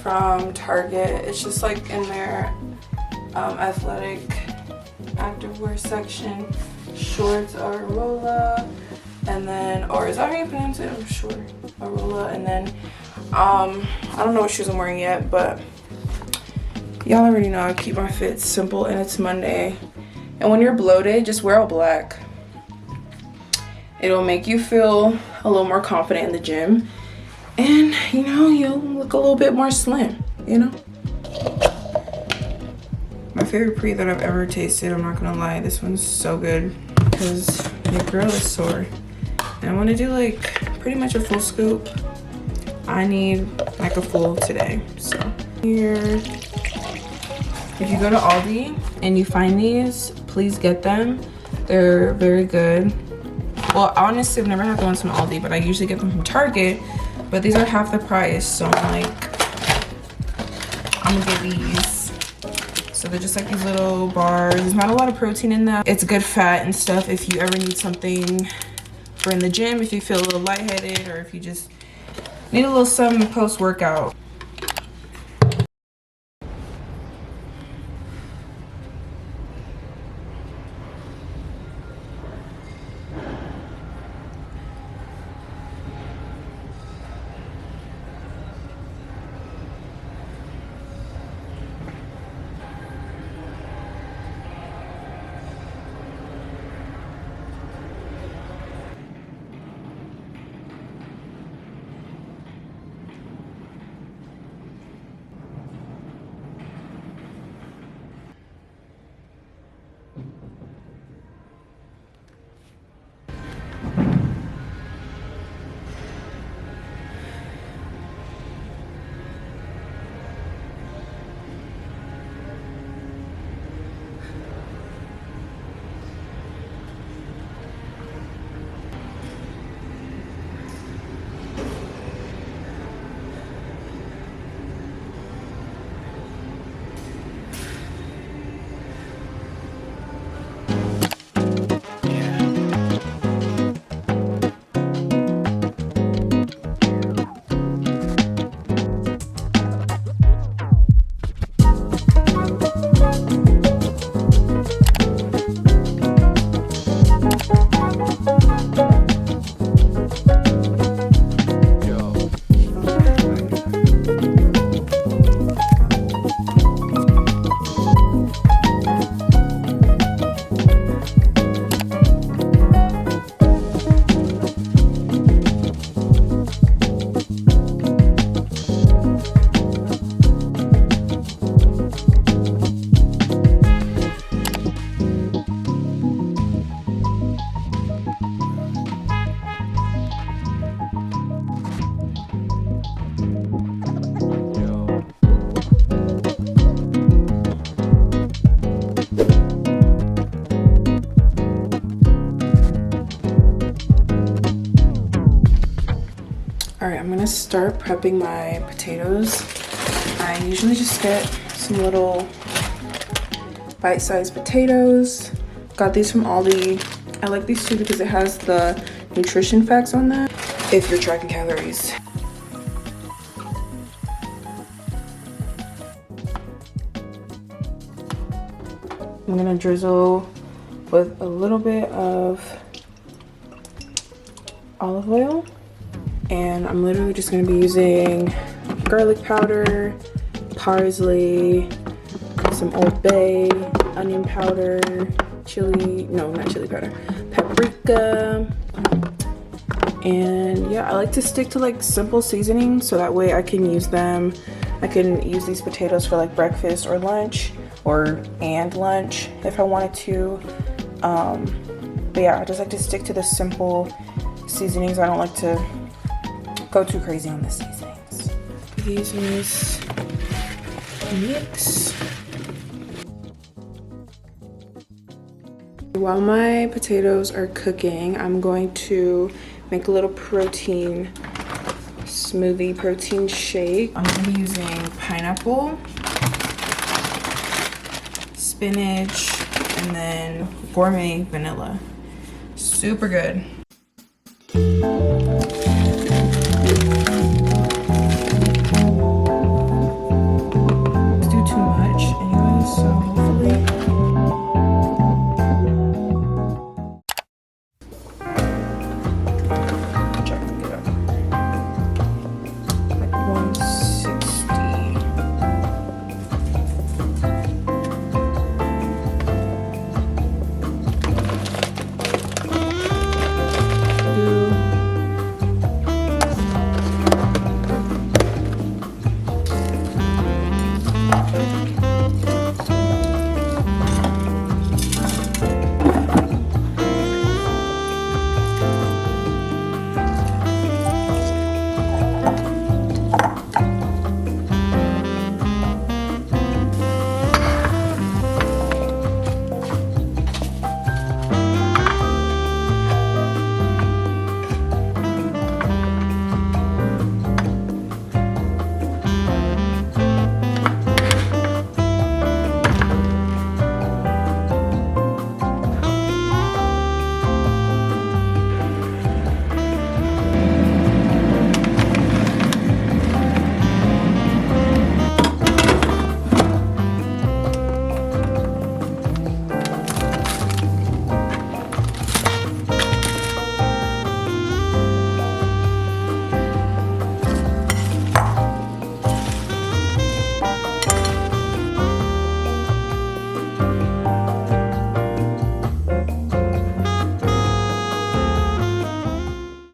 from Target. It's just like in their athletic activewear section. Shorts are Arola, and then, or is that how you pronounce it? I'm sure. Arola, and then I don't know what shoes I'm wearing yet, but y'all already know I keep my fit simple, and it's Monday. And when you're bloated, just wear all black. It'll make you feel a little more confident in the gym, and you know, you'll look a little bit more slim, you know? My favorite pre that I've ever tasted, I'm not gonna lie, this one's so good because your girl is sore. And I wanna do like pretty much a full scoop. I need like a full today. So here, if you go to Aldi and you find these, please get them. They're very good. Well, honestly, I've never had the ones from Aldi, but I usually get them from Target. But these are half the price, so I'm gonna get these. So they're just like these little bars. There's not a lot of protein in them. It's good fat and stuff if you ever need something for in the gym, if you feel a little lightheaded, or if you just need a little something post-workout. Alright, I'm gonna start prepping my potatoes. I usually just get some little bite-sized potatoes. Got these from Aldi. I like these too because it has the nutrition facts on that if you're tracking calories. I'm gonna drizzle with a little bit of olive oil. And I'm literally just gonna be using garlic powder, parsley, some Old Bay, onion powder, chili, no, not chili powder, paprika. And yeah, I like to stick to like simple seasonings so that way I can use them. I can use these potatoes for like breakfast or lunch and lunch if I wanted to. But yeah, I just like to stick to the simple seasonings. I don't like to go too crazy on the seasonings. These mix. While my potatoes are cooking, I'm going to make a little protein smoothie, protein shake. I'm gonna be using pineapple, spinach, and then gourmet vanilla. Super good.